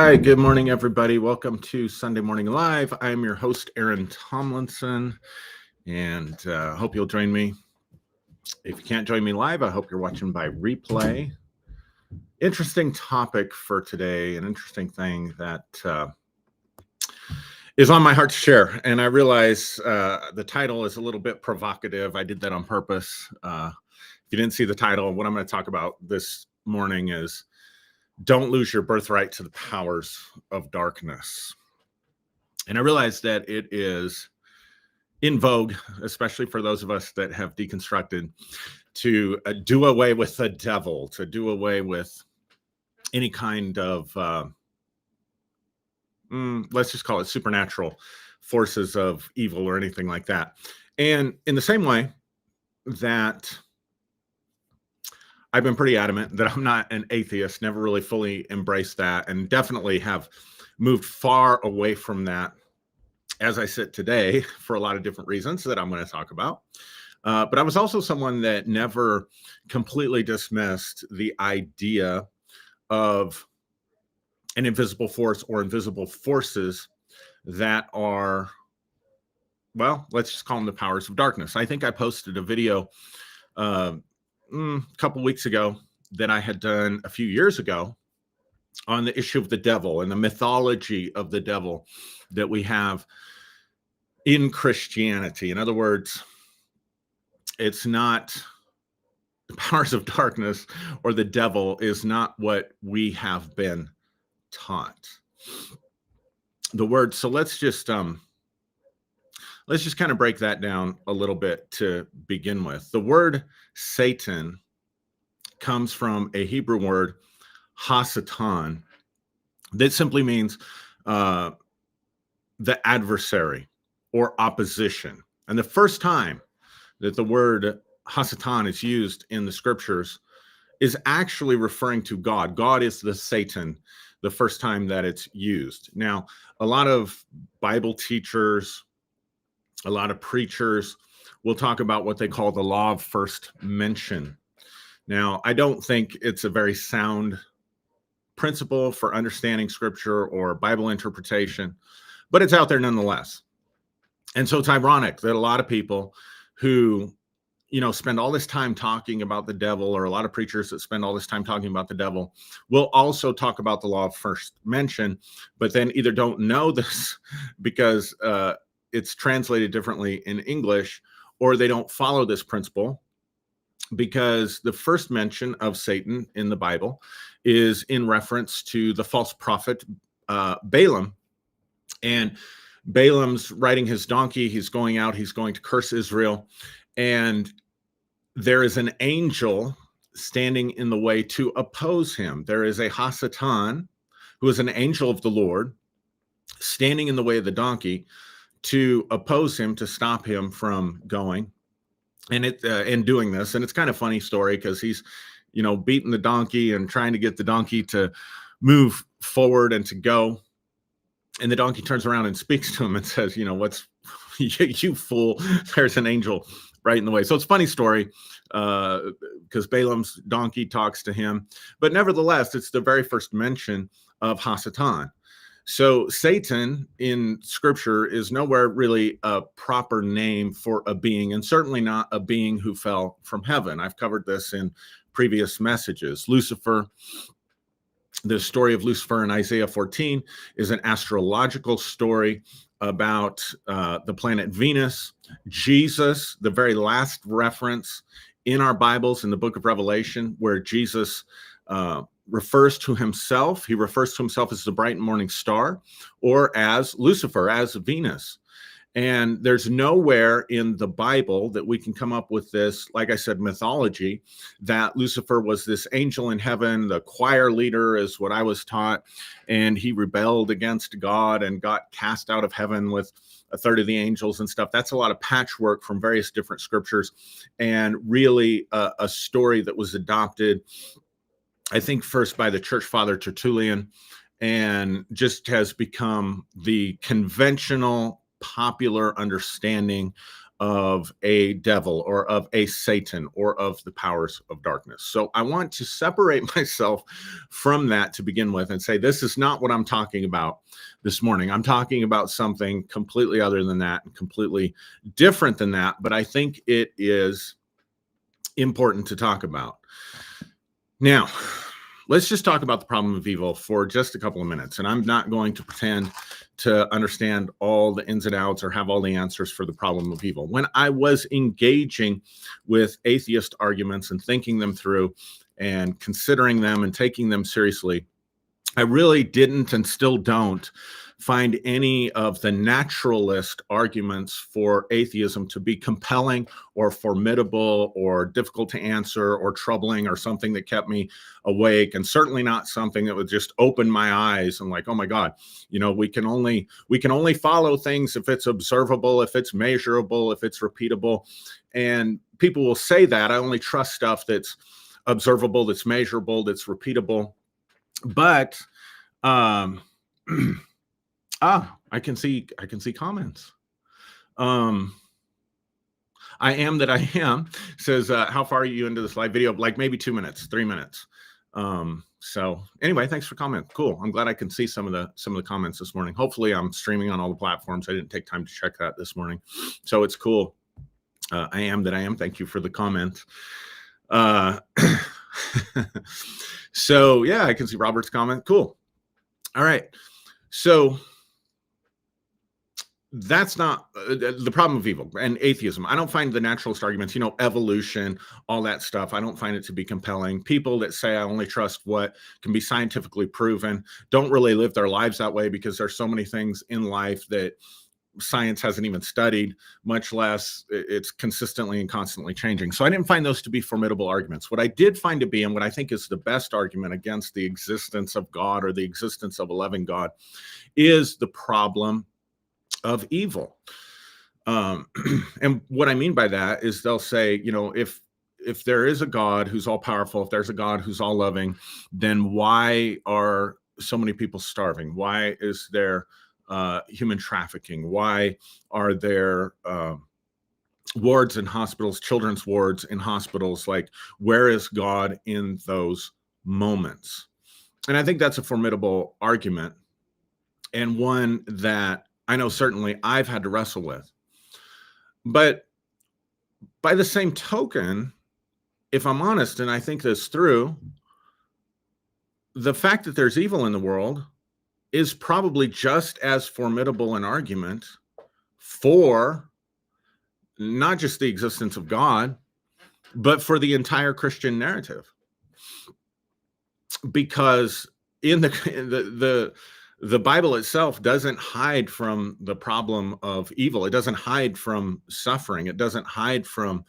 right, good morning, everybody. Welcome to Sunday Morning Live. I'm your host, Aaron Tomlinson, and hope you'll join me. If you can't join me live, I hope you're watching by replay. Interesting topic for today, an interesting thing that is on my heart to share. And I realize the title is a little bit provocative. I did that on purpose. If you didn't see the title, what I'm going to talk about this morning is don't lose your birthright to the powers of darkness. And I realize that it is in vogue, especially for those of us that have deconstructed, to do away with the devil, to do away with any kind of, let's just call it supernatural forces of evil or anything like that. And in the same way that I've been pretty adamant that I'm not an atheist, never really fully embraced that, and definitely have moved far away from that as I sit today for a lot of different reasons that I'm going to talk about. But I was also someone that never completely dismissed the idea of an invisible force or invisible forces that are, well, let's just call them the powers of darkness. I think I posted a video a couple weeks ago that I had done a few years ago on the issue of the devil and the mythology of the devil that we have in Christianity. In other words, it's not the powers of darkness or the devil is not what we have been taught. The word, so let's just kind of break that down a little bit to begin with. The word Satan comes from a Hebrew word, Hasatan, that simply means the adversary or opposition. And the first time that the word Hasatan is used in the scriptures is actually referring to God. God is the Satan the first time that it's used. Now, a lot of Bible teachers, a lot of preachers will talk about what they call the law of first mention. Now, I don't think it's a very sound principle for understanding scripture or Bible interpretation, but it's out there nonetheless. And so it's ironic that a lot of people who, spend all this time talking about the devil, or a lot of preachers that spend all this time talking about the devil, will also talk about the law of first mention, but then either don't know this because it's translated differently in English, or they don't follow this principle because the first mention of Satan in the Bible is in reference to the false prophet Balaam. And Balaam's riding his donkey. He's going out. He's going to curse Israel. And there is an angel standing in the way to oppose him. There is a Hasatan, who is an angel of the Lord, standing in the way of the donkey to oppose him, to stop him from going and doing this. And it's kind of a funny story because he's, beating the donkey and trying to get the donkey to move forward and to go. And the donkey turns around and speaks to him and says, what's you fool, there's an angel right in the way. So it's a funny story because Balaam's donkey talks to him. But nevertheless, it's the very first mention of Hasatan. So Satan in scripture is nowhere really a proper name for a being, and certainly not a being who fell from heaven. I've covered this in previous messages. Lucifer, the story of Lucifer in Isaiah 14 is an astrological story about the planet Venus. Jesus, the very last reference in our Bibles in the book of Revelation, where Jesus refers to himself. He refers to himself as the bright morning star, or as Lucifer, as Venus. And there's nowhere in the Bible that we can come up with this, like I said, mythology, that Lucifer was this angel in heaven, the choir leader is what I was taught, and he rebelled against God and got cast out of heaven with a third of the angels and stuff. That's a lot of patchwork from various different scriptures, and really a story that was adopted, I think, first by the church father Tertullian, and just has become the conventional popular understanding of a devil or of a Satan or of the powers of darkness. So I want to separate myself from that to begin with and say, this is not what I'm talking about this morning. I'm talking about something completely other than that, and completely different than that. But I think it is important to talk about. Now, let's just talk about the problem of evil for just a couple of minutes. And I'm not going to pretend to understand all the ins and outs or have all the answers for the problem of evil. When I was engaging with atheist arguments and thinking them through and considering them and taking them seriously, I really didn't and still don't find any of the naturalist arguments for atheism to be compelling or formidable or difficult to answer or troubling or something that kept me awake, and certainly not something that would just open my eyes and like, oh my God, you know, we can only follow things if it's observable, if it's measurable, if it's repeatable. And people will say that I only trust stuff that's observable, that's measurable, that's repeatable. But I can see comments. I am that I am says, how far are you into this live video? Like maybe 2 minutes, 3 minutes. So anyway, thanks for comment. Cool. I'm glad I can see some of the comments this morning. Hopefully I'm streaming on all the platforms. I didn't take time to check that this morning. So it's cool. I am that I am. Thank you for the comment. So yeah, I can see Robert's comment. Cool. All right. So that's not the problem of evil and atheism. I don't find the naturalist arguments, you know, evolution, all that stuff, I don't find it to be compelling. People that say I only trust what can be scientifically proven don't really live their lives that way, because there's so many things in life that science hasn't even studied, much less it's consistently and constantly changing. So I didn't find those to be formidable arguments. What I did find to be, and what I think is the best argument against the existence of God or the existence of a loving God, is the problem of evil. And what I mean by that is they'll say, you know, if there is a God who's all powerful, if there's a God who's all loving, then why are so many people starving? Why is there human trafficking? Why are there wards in hospitals, children's wards in hospitals? Like, where is God in those moments? And I think that's a formidable argument, and one that I know certainly I've had to wrestle with. But by the same token, if I'm honest and I think this through, the fact that there's evil in the world is probably just as formidable an argument for not just the existence of God, but for the entire Christian narrative. Because in the Bible itself doesn't hide from the problem of evil. It doesn't hide from suffering. It doesn't hide from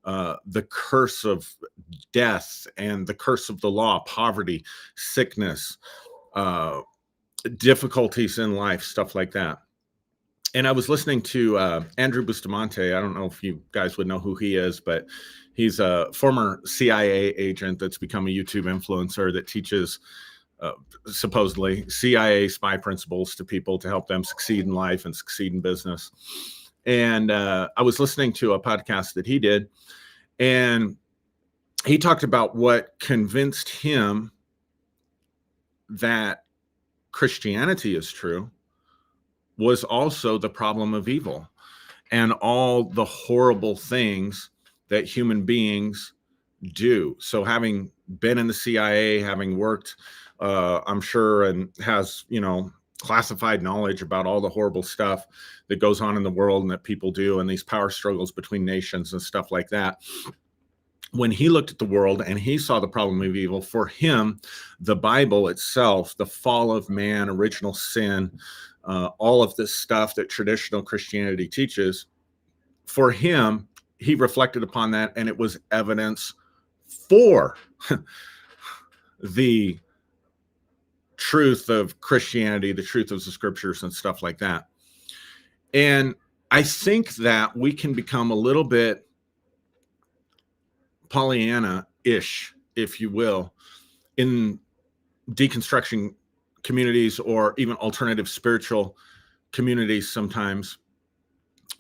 the curse of death and the curse of the law, poverty, sickness, difficulties in life, stuff like that. And I was listening to Andrew Bustamante. I don't know if you guys would know who he is, but he's a former CIA agent that's become a YouTube influencer that teaches supposedly CIA spy principles to people to help them succeed in life and succeed in business. And I was listening to a podcast that he did, and he talked about what convinced him that Christianity is true was also the problem of evil and all the horrible things that human beings do. So having been in the CIA, having worked, I'm sure, and has, you know, classified knowledge about all the horrible stuff that goes on in the world and that people do, and these power struggles between nations and stuff like that. When he looked at the world and he saw the problem of evil, for him, the Bible itself, the fall of man, original sin, all of this stuff that traditional Christianity teaches, for him, he reflected upon that, and it was evidence for the truth of Christianity, the truth of the scriptures and stuff like that. And I think that we can become a little bit Pollyanna-ish, if you will, in deconstruction communities or even alternative spiritual communities sometimes,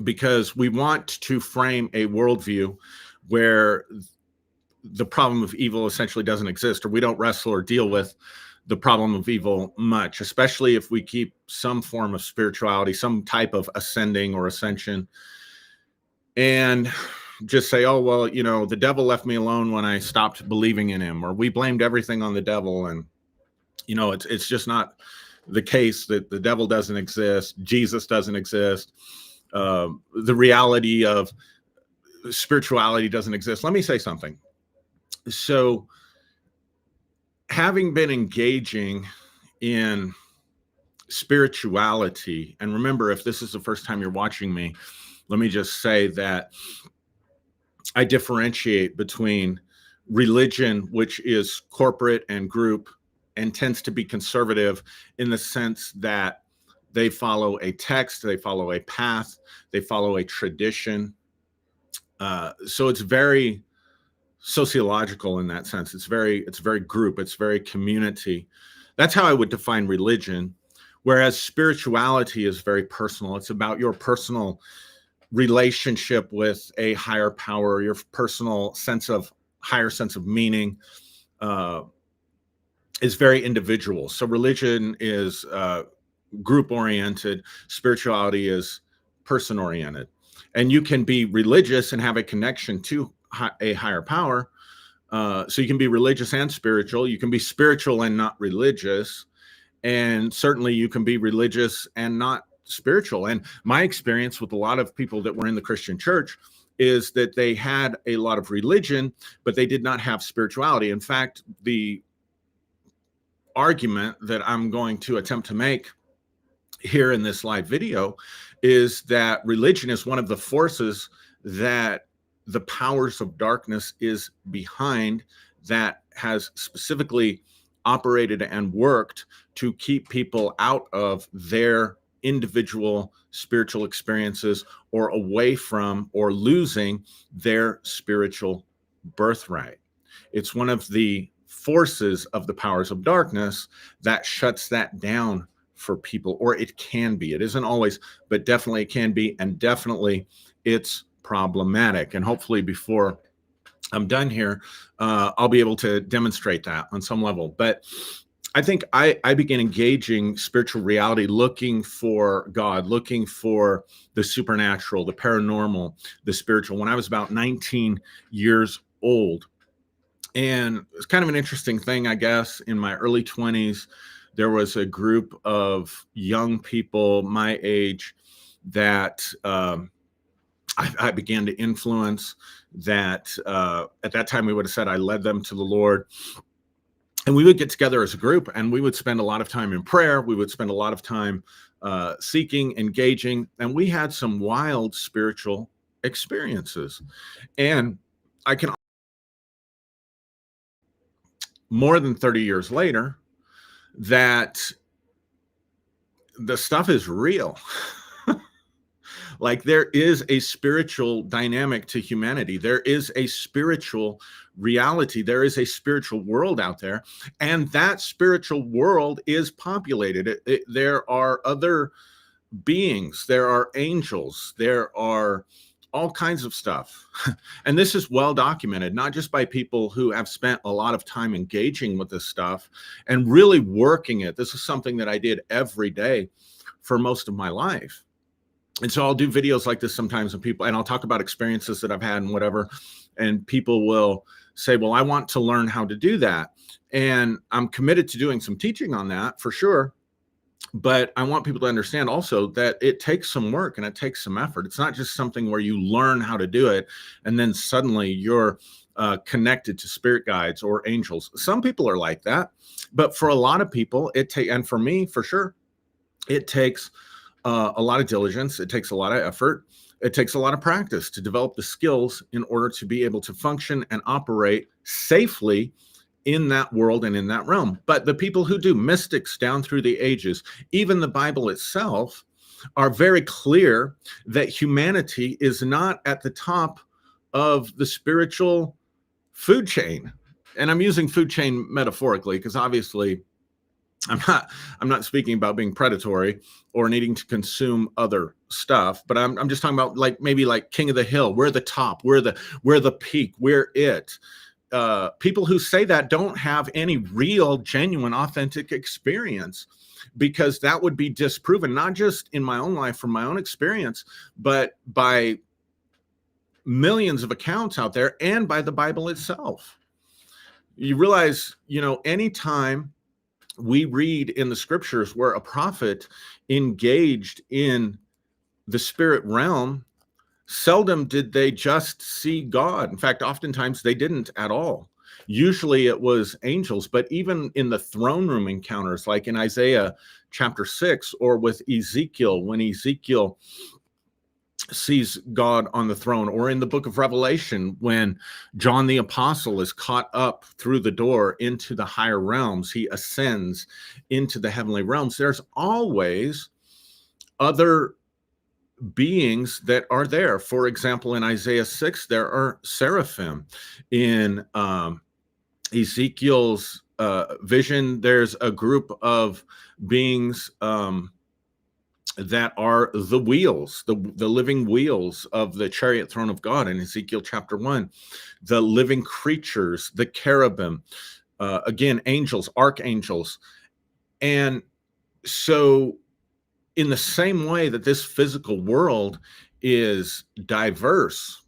because we want to frame a worldview where the problem of evil essentially doesn't exist, or we don't wrestle or deal with the problem of evil much, especially if we keep some form of spirituality, some type of ascending or ascension, and just say, oh, well, you know, the devil left me alone when I stopped believing in him, or we blamed everything on the devil. And, you know, it's just not the case that the devil doesn't exist. Jesus doesn't exist. The reality of spirituality doesn't exist. Let me say something. So, having been engaging in spirituality, and remember, if this is the first time you're watching me, let me just say that I differentiate between religion, which is corporate and group and tends to be conservative in the sense that they follow a text, they follow a path, they follow a tradition. So it's very sociological in that sense. It's very group, it's very community. That's how I would define religion. Whereas spirituality is very personal. It's about your personal relationship with a higher power, your personal higher sense of meaning, is very individual. So religion is group oriented, spirituality is person oriented. And you can be religious and have a connection to a higher power. So you can be religious and spiritual. You can be spiritual and not religious. And certainly you can be religious and not spiritual. And my experience with a lot of people that were in the Christian church is that they had a lot of religion, but they did not have spirituality. In fact, the argument that I'm going to attempt to make here in this live video is that religion is one of the forces that the powers of darkness is behind, that has specifically operated and worked to keep people out of their individual spiritual experiences or away from or losing their spiritual birthright. It's one of the forces of the powers of darkness that shuts that down for people, or it can be. It isn't always, but definitely it can be, and definitely it's problematic. And hopefully before I'm done here, I'll be able to demonstrate that on some level. But I think I began engaging spiritual reality, looking for God, looking for the supernatural, the paranormal, the spiritual, when I was about 19 years old. And it's kind of an interesting thing, I guess. In my early 20s, there was a group of young people my age that I began to influence, that at that time we would have said I led them to the Lord. And we would get together as a group and we would spend a lot of time in prayer. We would spend a lot of time seeking, engaging, and we had some wild spiritual experiences. And I can, more than 30 years later, that the stuff is real. Like, there is a spiritual dynamic to humanity. There is a spiritual reality. There is a spiritual world out there. And that spiritual world is populated. There are other beings. There are angels. There are all kinds of stuff. And this is well documented, not just by people who have spent a lot of time engaging with this stuff and really working it. This is something that I did every day for most of my life. And so I'll do videos like this sometimes, and I'll talk about experiences that I've had and whatever. And people will say, well, I want to learn how to do that. And I'm committed to doing some teaching on that for sure. But I want people to understand also that it takes some work and it takes some effort. It's not just something where you learn how to do it and then suddenly you're connected to spirit guides or angels. Some people are like that, but for a lot of people, and for me, for sure, it takes a lot of diligence. It takes a lot of effort. It takes a lot of practice to develop the skills in order to be able to function and operate safely in that world and in that realm. But the people who do, mystics down through the ages, even the Bible itself, are very clear that humanity is not at the top of the spiritual food chain. And I'm using food chain metaphorically because obviously I'm not speaking about being predatory or needing to consume other stuff, but I'm just talking about like maybe like King of the Hill. We're the top. We're the peak. We're it. People who say that don't have any real, genuine, authentic experience, because that would be disproven, not just in my own life from my own experience, but by millions of accounts out there and by the Bible itself. You realize, anytime we read in the scriptures where a prophet engaged in the spirit realm, seldom did they just see God. In fact, oftentimes they didn't at all. Usually it was angels, but even in the throne room encounters, like in Isaiah chapter 6, or with Ezekiel, when Ezekiel sees God on the throne, or in the book of Revelation, when John the Apostle is caught up through the door into the higher realms, he ascends into the heavenly realms. There's always other beings that are there. For example, in Isaiah 6, there are seraphim. In Ezekiel's vision, there's a group of beings that are the wheels, the living wheels of the chariot throne of God in Ezekiel chapter 1, the living creatures, the cherubim, again, angels, archangels. And so in the same way that this physical world is diverse,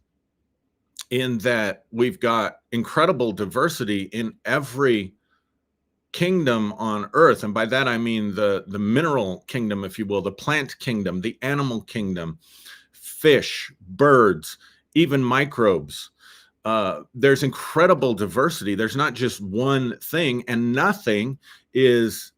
in that we've got incredible diversity in every kingdom on earth, and by that I mean the mineral kingdom, if you will, the plant kingdom, the animal kingdom, fish, birds, even microbes. There's incredible diversity. There's not just one thing, and nothing is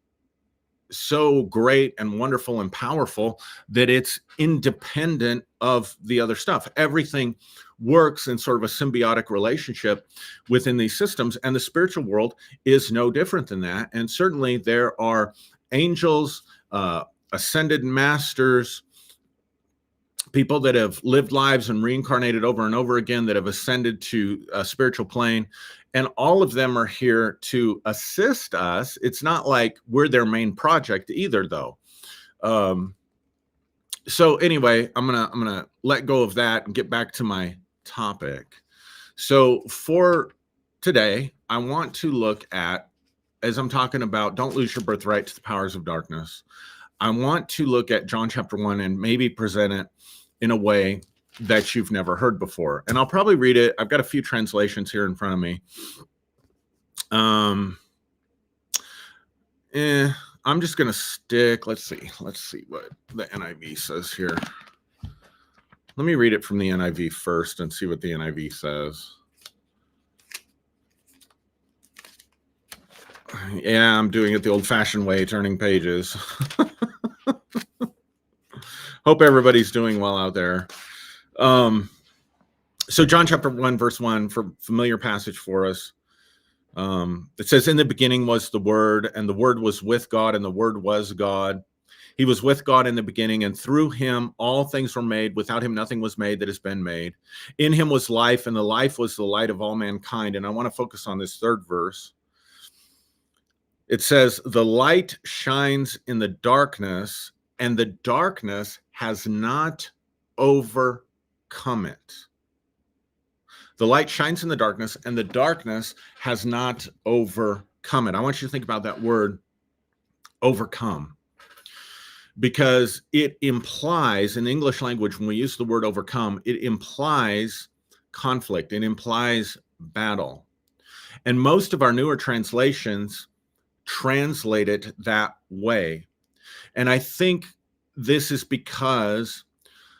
so great and wonderful and powerful that it's independent of the other stuff. Everything works in sort of a symbiotic relationship within these systems, and the spiritual world is no different than that. And certainly there are angels, ascended masters, people that have lived lives and reincarnated over and over again, that have ascended to a spiritual plane, and all of them are here to assist us. It's not like we're their main project either, though. So anyway, I'm gonna let go of that and get back to my topic. So for today, I want to look at, as I'm talking about, don't lose your birthright to the powers of darkness, I want to look at John chapter 1 and maybe present it in a way that you've never heard before. And I'll probably read it. I've got a few translations here in front of me. I'm just going to stick, let's see what the NIV says here. Let me read it from the NIV first and see what the NIV says. Yeah, I'm doing it the old-fashioned way, turning pages. Hope everybody's doing well out there. So John chapter 1, verse 1, for familiar passage for us. It says, in the beginning was the Word, and the Word was with God, and the Word was God. He was with God in the beginning, and through him all things were made. Without him nothing was made that has been made. In him was life, and the life was the light of all mankind. And I want to focus on this third verse. It says, the light shines in the darkness, and the darkness has not overcome it. The light shines in the darkness, and the darkness has not overcome it. I want you to think about that word, overcome, because it implies, in the English language, when we use the word overcome, it implies conflict, it implies battle. And most of our newer translations translate it that way. And I think this is because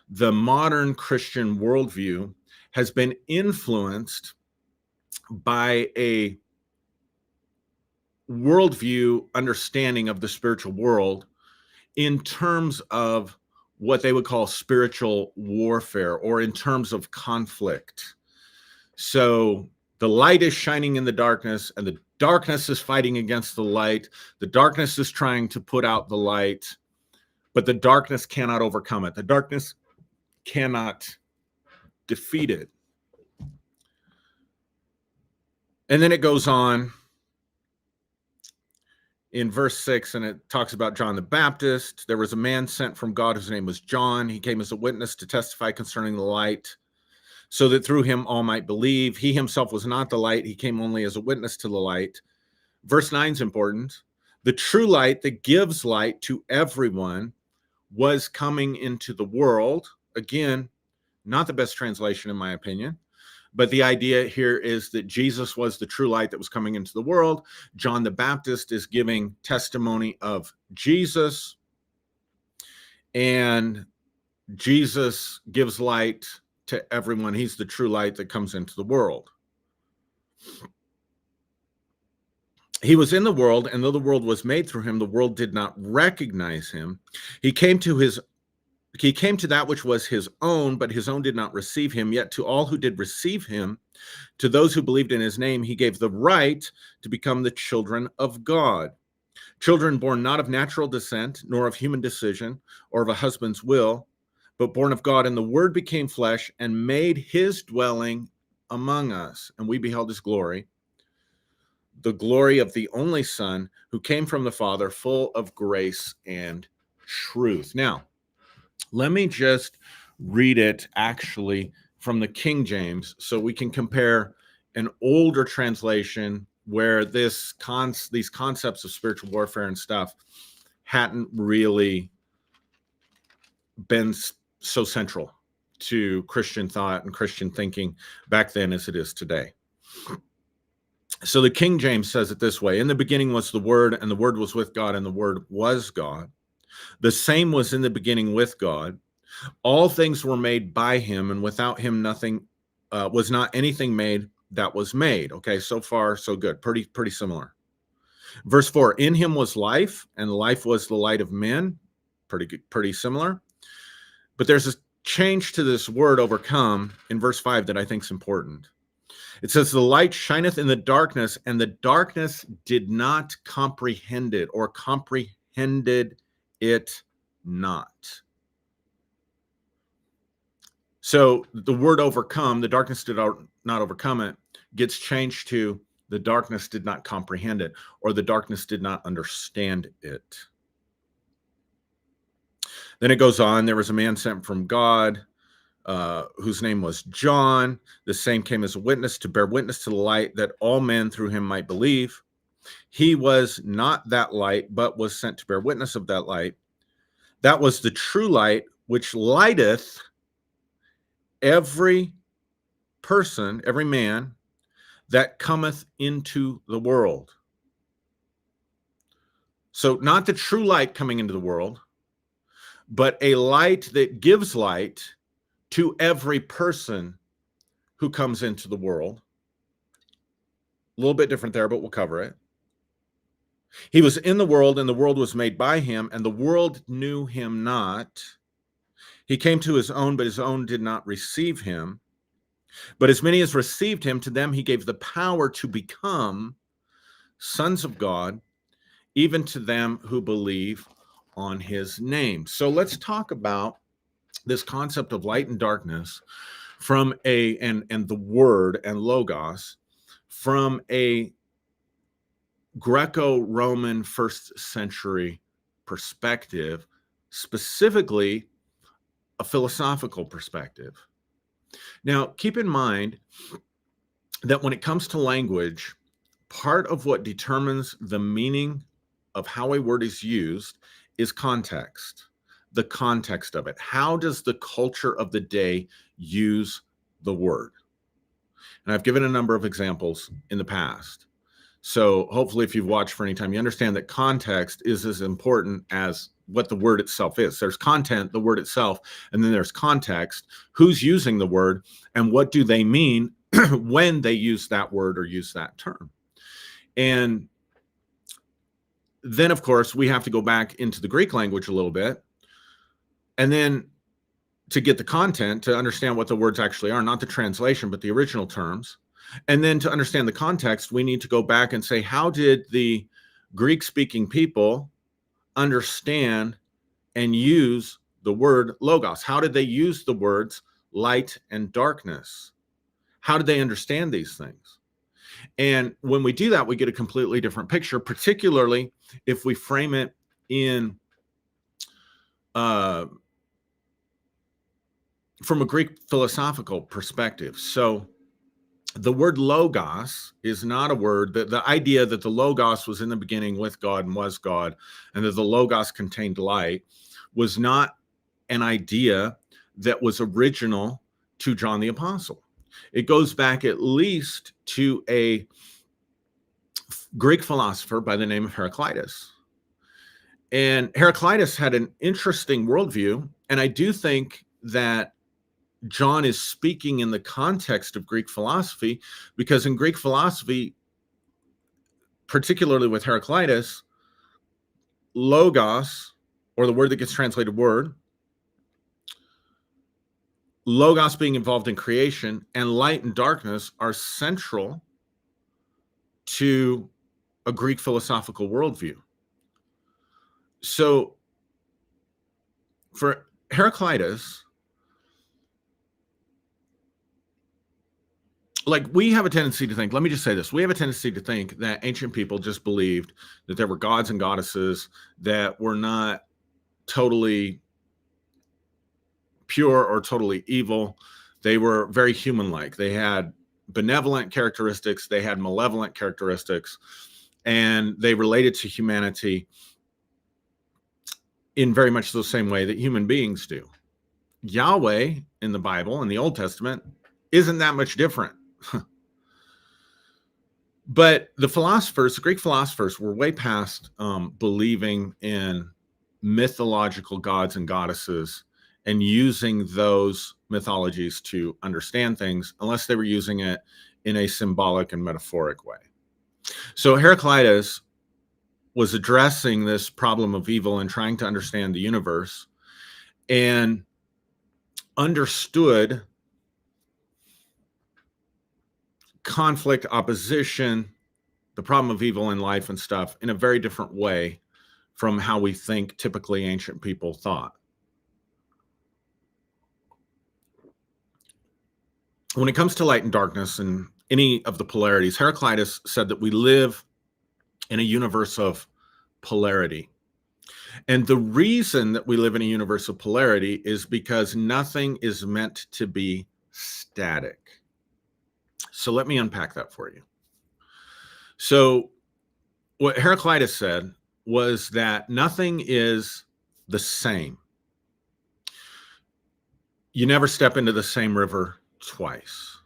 the modern Christian worldview has been influenced by a worldview understanding of the spiritual world in terms of what they would call spiritual warfare, or in terms of conflict. So the light is shining in the darkness, and the darkness is fighting against the light. The darkness is trying to put out the light, but the darkness cannot overcome it. The darkness cannot defeat it. And then it goes on in verse 6, and it talks about John the Baptist. There was a man sent from God whose name was John. He came as a witness to testify concerning the light, so that through him all might believe. He himself was not the light. He came only as a witness to the light. Verse 9 is important. The true light that gives light to everyone was coming into the world. Again, not the best translation in my opinion, but the idea here is that Jesus was the true light that was coming into the world. John the Baptist is giving testimony of Jesus, and Jesus gives light to everyone. He's the true light that comes into the world. He was in the world, and though the world was made through him, the world did not recognize him. He came to that which was his own, but his own did not receive him. Yet to all who did receive him, to those who believed in his name, he gave the right to become the children of God. Children born not of natural descent, nor of human decision, or of a husband's will, but born of God. And the word became flesh and made his dwelling among us. And we beheld his glory, the glory of the only Son who came from the Father, full of grace and truth. Now, let me just read it actually from the King James so we can compare an older translation where these concepts of spiritual warfare and stuff hadn't really been so central to Christian thought and Christian thinking back then as it is today. So the King James says it this way: in the beginning was the Word, and the Word was with God, and the Word was God. The same was in the beginning with God. All things were made by him, and without him nothing was not anything made that was made. Okay, so far so good. Pretty similar. Verse 4, in him was life, and life was the light of men. Pretty similar. But there's a change to this word overcome in verse 5 that I think is important. It says, the light shineth in the darkness, and the darkness did not comprehend it, or comprehended it not. So the word overcome, the darkness did not overcome it, gets changed to the darkness did not comprehend it, or the darkness did not understand it. Then it goes on, there was a man sent from God, whose name was John. The same came as a witness to bear witness to the light, that all men through him might believe. He was not that light, but was sent to bear witness of that light. That was the true light, which lighteth every person, every man that cometh into the world. So not the true light coming into the world, but a light that gives light to every person who comes into the world. A little bit different there, but we'll cover it. He was in the world, and the world was made by him, and the world knew him not. He came to his own, but his own did not receive him. But as many as received him, to them he gave the power to become sons of God, even to them who believe on his name. So let's talk about this concept of light and darkness from and the word and logos from a Greco-Roman first century perspective, specifically a philosophical perspective. Now, keep in mind that when it comes to language, part of what determines the meaning of how a word is used is context, the context of it. How does the culture of the day use the word? And I've given a number of examples in the past. So hopefully if you've watched for any time, you understand that context is as important as what the word itself is. There's content, the word itself, and then there's context, who's using the word, and what do they mean when they use that word or use that term. And then, of course, we have to go back into the Greek language a little bit, and then to get the content, to understand what the words actually are, not the translation, but the original terms. And then to understand the context, we need to go back and say, how did the Greek-speaking people understand and use the word logos? How did they use the words light and darkness? How did they understand these things? And when we do that, we get a completely different picture, particularly if we frame it in from a Greek philosophical perspective. So the word logos is not a word that the idea that the logos was in the beginning with God and was God, and that the logos contained light was not an idea that was original to John the Apostle. It goes back at least to a Greek philosopher by the name of Heraclitus. And Heraclitus had an interesting worldview. And I do think that John is speaking in the context of Greek philosophy, because in Greek philosophy, particularly with Heraclitus, logos, or the word that gets translated word, logos being involved in creation, and light and darkness are central to a Greek philosophical worldview. So for Heraclitus, like, we have a tendency to think, let me just say this, we have a tendency to think that ancient people just believed that there were gods and goddesses that were not totally pure or totally evil. They were very human-like. They had benevolent characteristics, they had malevolent characteristics, and they related to humanity in very much the same way that human beings do. Yahweh in the Bible, in the Old Testament, isn't that much different. But the philosophers, the Greek philosophers, were way past believing in mythological gods and goddesses and using those mythologies to understand things, unless they were using it in a symbolic and metaphoric way. So Heraclitus was addressing this problem of evil and trying to understand the universe, and understood conflict, opposition, the problem of evil in life and stuff in a very different way from how we think typically ancient people thought. When it comes to light and darkness and any of the polarities, Heraclitus said that we live in a universe of polarity. And the reason that we live in a universe of polarity is because nothing is meant to be static. So let me unpack that for you. So what Heraclitus said was that nothing is the same. You never step into the same river twice.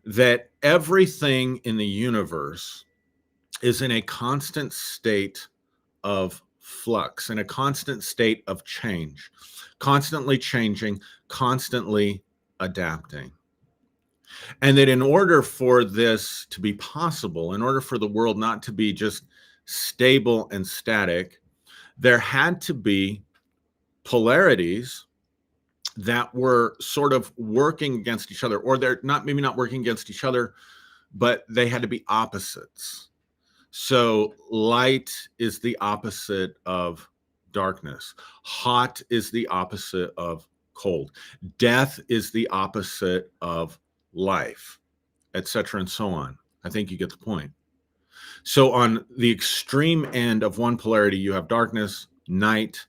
That everything in the universe is in a constant state of flux, in a constant state of change, constantly changing, constantly adapting. And that in order for this to be possible, in order for the world not to be just stable and static, there had to be polarities that were sort of working against each other, or they're not, maybe not working against each other, but they had to be opposites. So light is the opposite of darkness. Hot is the opposite of cold. Death is the opposite of life, etc., and so on. I think you get the point. So on the extreme end of one polarity, you have darkness, night.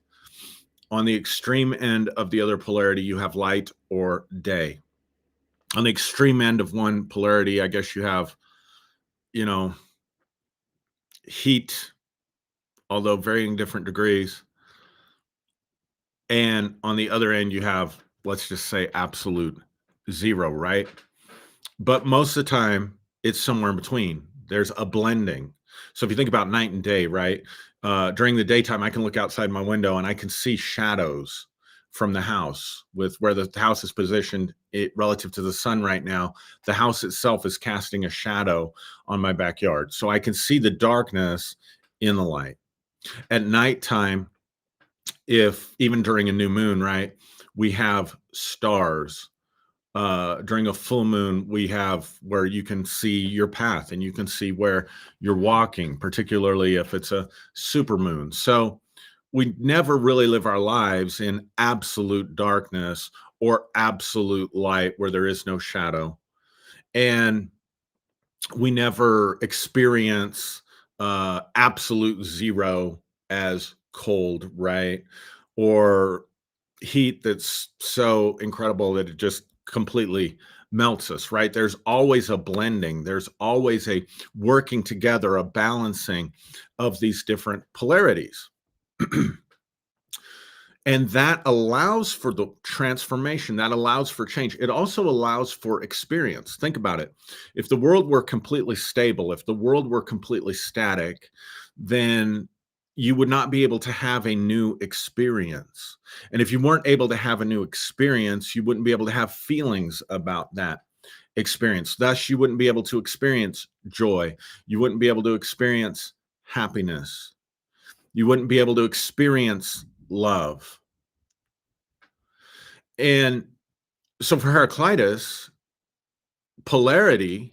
On the extreme end of the other polarity, you have light or day. On the extreme end of one polarity, I guess you have, heat, although varying different degrees. And on the other end, you have, let's just say, absolute zero, right? But most of the time, it's somewhere in between. There's a blending. So if you think about night and day, right? During the daytime, I can look outside my window and I can see shadows from the house, with where the house is positioned relative to the sun right now. The house itself is casting a shadow on my backyard. So I can see the darkness in the light. At nighttime, if even during a new moon, right, we have stars. During a full moon, we have where you can see your path and you can see where you're walking, particularly if it's a super moon. So we never really live our lives in absolute darkness or absolute light where there is no shadow. And we never experience absolute zero as cold, right? Or heat that's so incredible that it just completely melts us, right? There's always a blending, there's always a working together, a balancing of these different polarities. And that allows for the transformation, that allows for change. It also allows for experience. Think about it. If the world were completely stable, if the world were completely static, then you would not be able to have a new experience. And if you weren't able to have a new experience, you wouldn't be able to have feelings about that experience. Thus, you wouldn't be able to experience joy. You wouldn't be able to experience happiness. You wouldn't be able to experience love. And so for Heraclitus, polarity,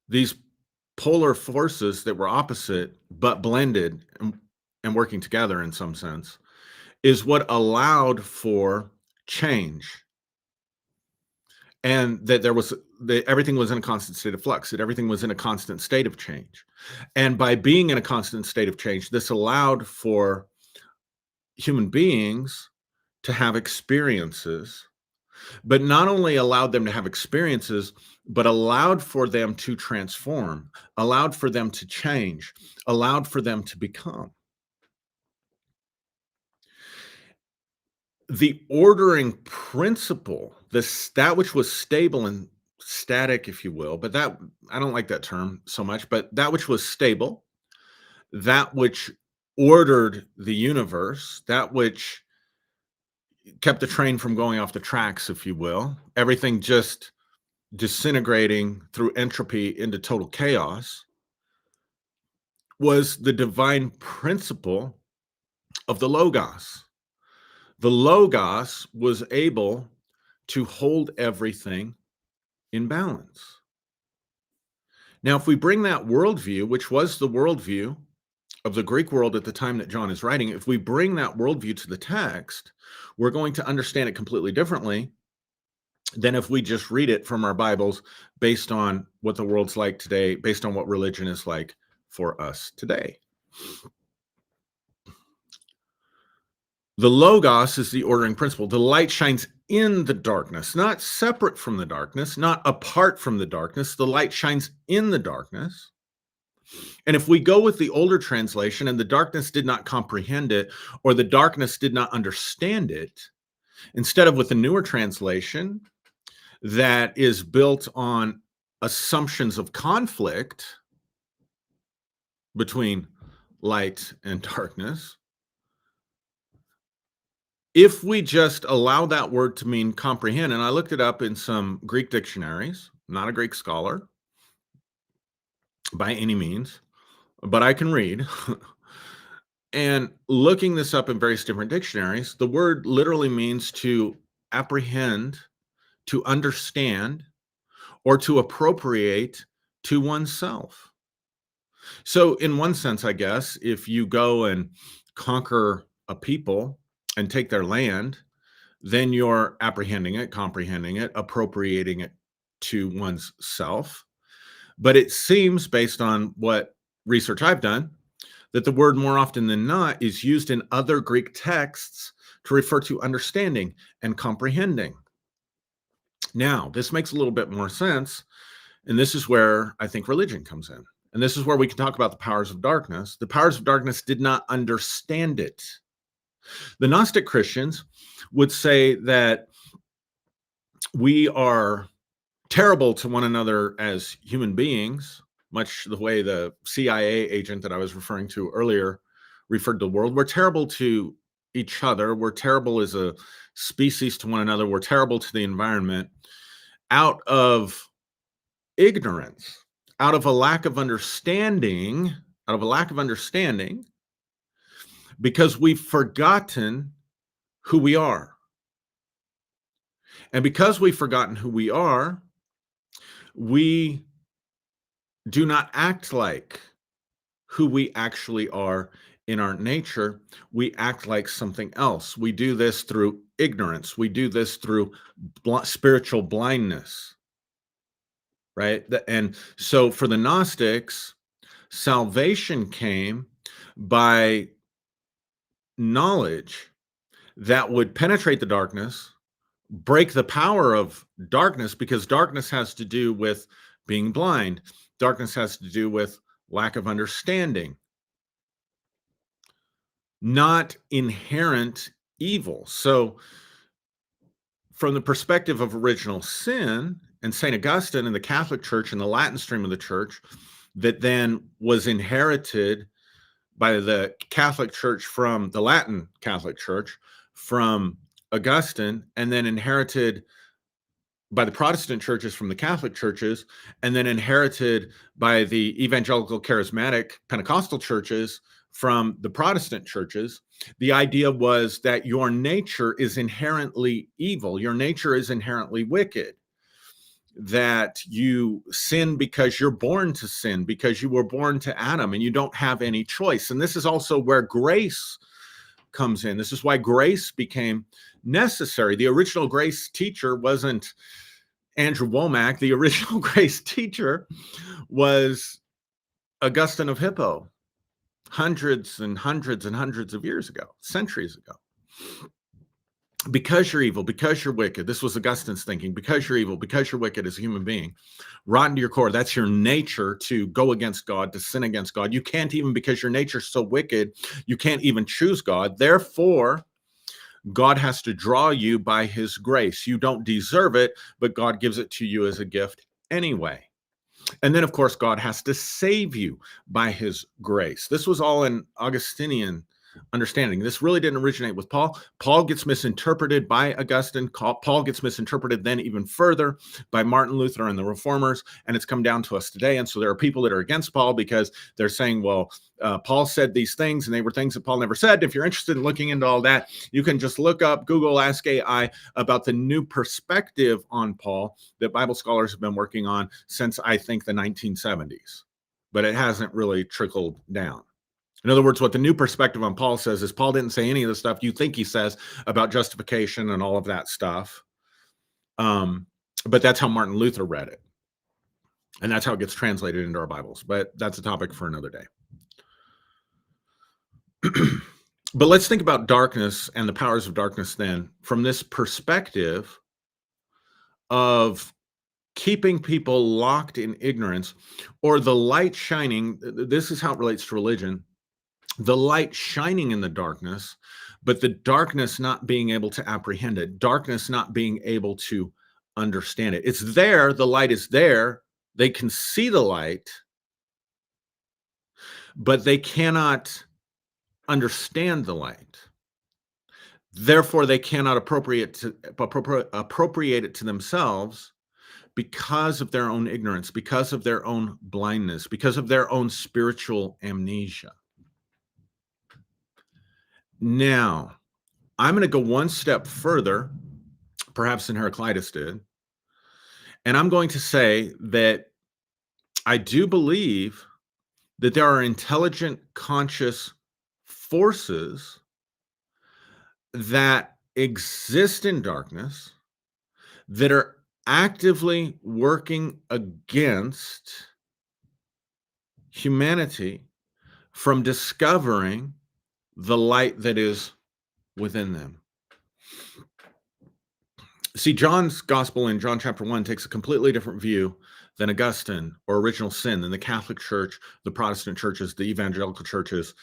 these polar forces that were opposite but blended and working together in some sense, is what allowed for change. And that everything was in a constant state of flux, that everything was in a constant state of change. And by being in a constant state of change, this allowed for human beings to have experiences, but not only allowed them to have experiences, but allowed for them to transform, allowed for them to change, allowed for them to become. The ordering principle, that which was stable and static, if you will, but that I don't like that term so much, but that which was stable, that which ordered the universe, that which kept the train from going off the tracks, if you will, everything just disintegrating through entropy into total chaos, was the divine principle of the Logos. The Logos was able to hold everything in balance. Now, if we bring that worldview, which was the worldview of the Greek world at the time that John is writing, if we bring that worldview to the text, we're going to understand it completely differently than if we just read it from our Bibles based on what the world's like today, based on what religion is like for us today. The Logos is the ordering principle. The light shines in the darkness, not separate from the darkness, not apart from the darkness. The light shines in the darkness. And if we go with the older translation, and the darkness did not comprehend it, or the darkness did not understand it, instead of with the newer translation that is built on assumptions of conflict between light and darkness, if we just allow that word to mean comprehend, and I looked it up in some Greek dictionaries, not a Greek scholar by any means, but I can read. And looking this up in various different dictionaries, the word literally means to apprehend, to understand, or to appropriate to oneself. So in one sense, I guess, if you go and conquer a people and take their land, then you're apprehending it, comprehending it, appropriating it to one's self. But it seems, based on what research I've done, that the word more often than not is used in other Greek texts to refer to understanding and comprehending. Now, this makes a little bit more sense, and this is where I think religion comes in. And this is where we can talk about the powers of darkness. The powers of darkness did not understand it. The Gnostic Christians would say that we are terrible to one another as human beings, much the way the CIA agent that I was referring to earlier referred to the world. We're terrible to each other. We're terrible as a species to one another. We're terrible to the environment out of ignorance, out of a lack of understanding, because we've forgotten who we are. And because we've forgotten who we are, we do not act like who we actually are in our nature. We act like something else. We do this through ignorance. We do this through spiritual blindness. right? And so for the Gnostics, salvation came by knowledge that would penetrate the darkness, break the power of darkness, because darkness has to do with being blind. Darkness has to do with lack of understanding, not inherent evil. So, from the perspective of original sin, and St. Augustine in the Catholic Church and the Latin stream of the church, that then was inherited by the Catholic Church from the Latin Catholic Church, from Augustine, and then inherited by the Protestant churches from the Catholic churches, and then inherited by the evangelical charismatic Pentecostal churches from the Protestant churches. The idea was that your nature is inherently evil, your nature is inherently wicked, that you sin because you're born to sin, because you were born to Adam and you don't have any choice. And this is also where grace comes in. This is why grace became necessary. The original grace teacher wasn't Andrew Womack. The original grace teacher was Augustine of Hippo, hundreds and hundreds and hundreds of years ago, centuries ago. Because you're evil, because you're wicked, this was Augustine's thinking, because you're evil, because you're wicked as a human being, rotten to your core, that's your nature to go against God, to sin against God. You can't even, because your nature's so wicked, you can't even choose God. Therefore, God has to draw you by his grace. You don't deserve it, but God gives it to you as a gift anyway. And then, of course, God has to save you by his grace. This was all an Augustinian understanding. This really didn't originate with Paul. Paul gets misinterpreted by Augustine. Paul gets misinterpreted then even further by Martin Luther and the Reformers, and it's come down to us today. And so there are people that are against Paul because they're saying, well, Paul said these things, and they were things that Paul never said. If you're interested in looking into all that, you can just look up, Google, Ask AI about the new perspective on Paul that Bible scholars have been working on since, I think, the 1970s. But it hasn't really trickled down. In other words, what the new perspective on Paul says is Paul didn't say any of the stuff you think he says about justification and all of that stuff. But that's how Martin Luther read it. And that's how it gets translated into our Bibles. But that's a topic for another day. But let's think about darkness and the powers of darkness then from this perspective of keeping people locked in ignorance, or the light shining. This is how it relates to religion. The light shining in the darkness, but the darkness not being able to apprehend it, darkness not being able to understand it. It's there, the light is there, they can see the light, but they cannot understand the light. Therefore, they cannot appropriate it to themselves because of their own ignorance, because of their own blindness, because of their own spiritual amnesia. Now, I'm going to go one step further, perhaps than Heraclitus did, and I'm going to say that I do believe that there are intelligent, conscious forces that exist in darkness that are actively working against humanity from discovering the light that is within them. See, John's gospel in John chapter 1 takes a completely different view than Augustine or original sin, than the Catholic Church, the Protestant churches, the evangelical churches,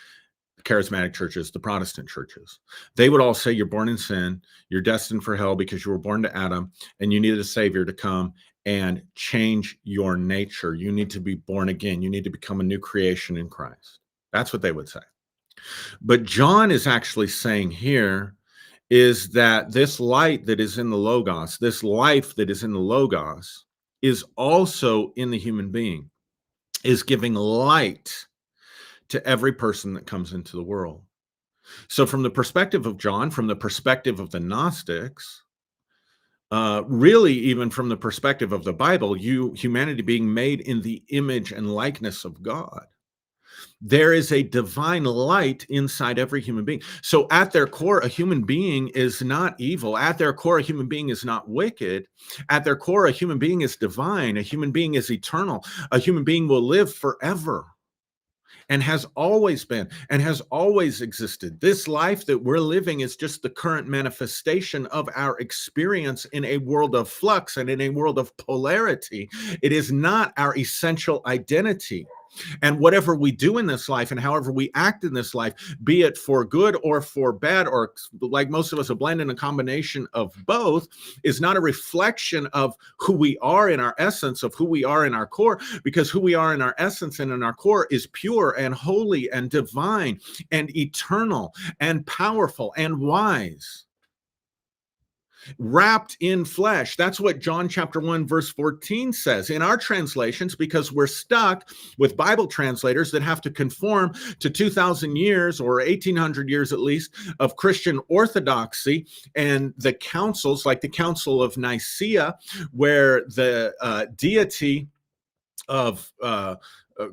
the charismatic churches, the Protestant churches. They would all say you're born in sin, you're destined for hell because you were born to Adam, and you needed a savior to come and change your nature. You need to be born again. You need to become a new creation in Christ. That's what they would say. But John is actually saying here is that this light that is in the Logos, this life that is in the Logos, is also in the human being, is giving light to every person that comes into the world. So from the perspective of John, from the perspective of the Gnostics, really even from the perspective of the Bible, humanity being made in the image and likeness of God, There is a divine light inside every human being. So at their core, a human being is not evil. At their core, a human being is not wicked. At their core, a human being is divine. A human being is eternal. A human being will live forever and has always been and has always existed. This life that we're living is just the current manifestation of our experience in a world of flux and in a world of polarity. It is not our essential identity. And whatever we do in this life and however we act in this life, be it for good or for bad, or like most of us, a blend and a combination of both, is not a reflection of who we are in our essence, of who we are in our core, because who we are in our essence and in our core is pure and holy and divine and eternal and powerful and wise, wrapped in flesh. That's what John chapter 1 verse 14 says in our translations, because we're stuck with Bible translators that have to conform to 2,000 years or 1,800 years at least of Christian orthodoxy and the councils, like the Council of Nicaea, where the deity of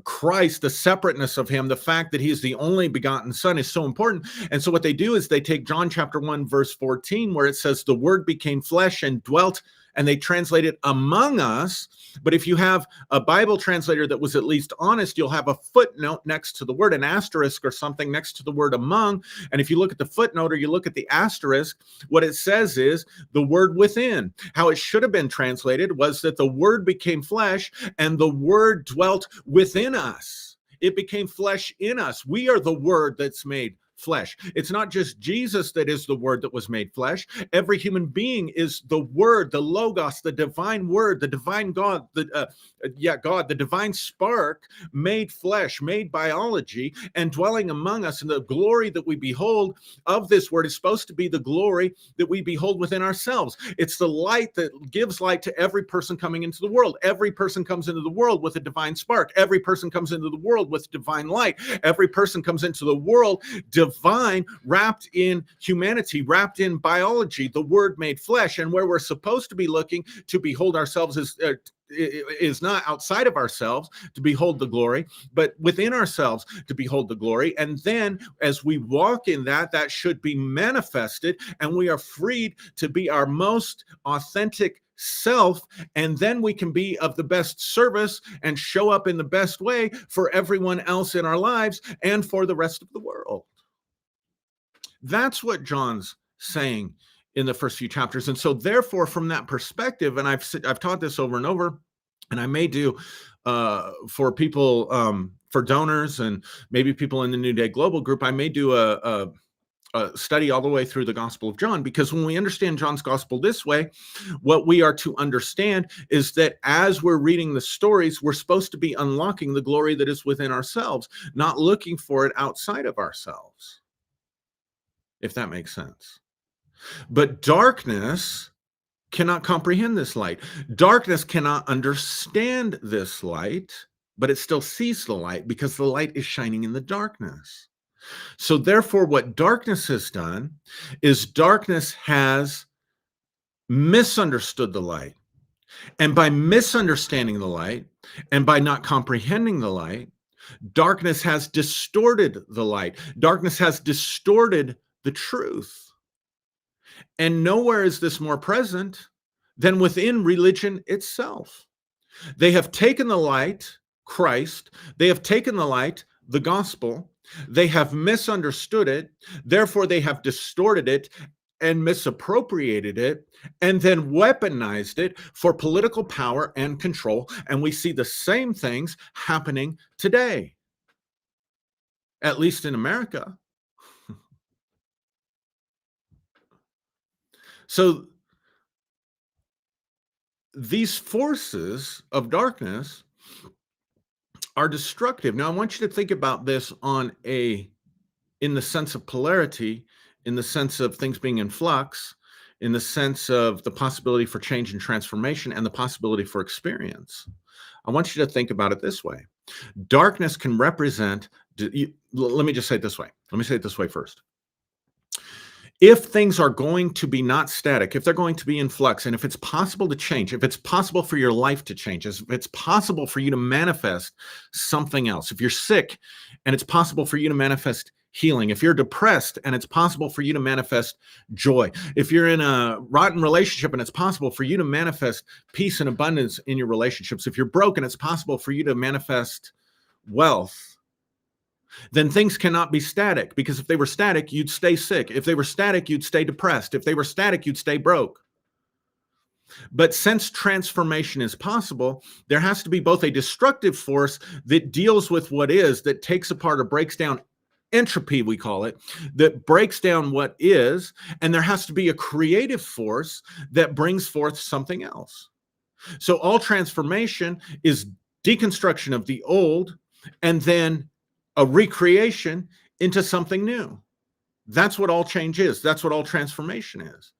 Christ, the separateness of him, the fact that he is the only begotten son is so important. And so what they do is they take John chapter 1 verse 14, where it says the word became flesh and dwelt, and they translate it among us. But if you have a Bible translator that was at least honest, you'll have a footnote next to the word, an asterisk or something next to the word among. And if you look at the footnote or you look at the asterisk, what it says is the word within. How it should have been translated was that the word became flesh and the word dwelt within us. It became flesh in us. We are the word that's made flesh. It's not just Jesus that is the word that was made flesh. Every human being is the word, the logos, the divine word, the divine God, God, the divine spark made flesh, made biology, and dwelling among us. And the glory that we behold of this word is supposed to be the glory that we behold within ourselves. It's the light that gives light to every person coming into the world. Every person comes into the world with a divine spark. Every person comes into the world with divine light. Every person comes into the world divine, wrapped in humanity, wrapped in biology, the word made flesh. And where we're supposed to be looking to behold ourselves is not outside of ourselves to behold the glory, but within ourselves to behold the glory. And then as we walk in that, that should be manifested, and we are freed to be our most authentic self, and then we can be of the best service and show up in the best way for everyone else in our lives and for the rest of the world. That's what John's saying in the first few chapters. And so therefore, from that perspective, and I've taught this over and over, and I may do for people, for donors and maybe people in the New Day Global group, I may do a study all the way through the Gospel of John, because when we understand John's Gospel this way, what we are to understand is that as we're reading the stories, we're supposed to be unlocking the glory that is within ourselves, not looking for it outside of ourselves, if that makes sense. But darkness cannot comprehend this light. Darkness cannot understand this light, but it still sees the light because the light is shining in the darkness. So therefore, what darkness has done is darkness has misunderstood the light. And by misunderstanding the light and by not comprehending the light, darkness has distorted the light. Darkness has distorted the truth. And nowhere is this more present than within religion itself. They have taken the light, Christ, they have taken the light, the gospel, they have misunderstood it, therefore they have distorted it and misappropriated it, and then weaponized it for political power and control. And we see the same things happening today, at least in America. So these forces of darkness are destructive. Now, I want you to think about this in the sense of polarity, in the sense of things being in flux, in the sense of the possibility for change and transformation and the possibility for experience. I want you to think about it this way. Darkness can represent, let me just say it this way. Let me say it this way first. If things are going to be not static, if they're going to be in flux, and if it's possible to change, if it's possible for your life to change, if it's possible for you to manifest something else, if you're sick and it's possible for you to manifest healing, if you're depressed and it's possible for you to manifest joy, if you're in a rotten relationship and it's possible for you to manifest peace and abundance in your relationships, if you're broken, it's possible for you to manifest wealth, then things cannot be static, because if they were static, you'd stay sick. If they were static, you'd stay depressed. If they were static, you'd stay broke. But since transformation is possible, there has to be both a destructive force that deals with what is, that takes apart or breaks down entropy, we call it, that breaks down what is, and there has to be a creative force that brings forth something else. So all transformation is deconstruction of the old and then a recreation into something new. That's what all change is. That's what all transformation is.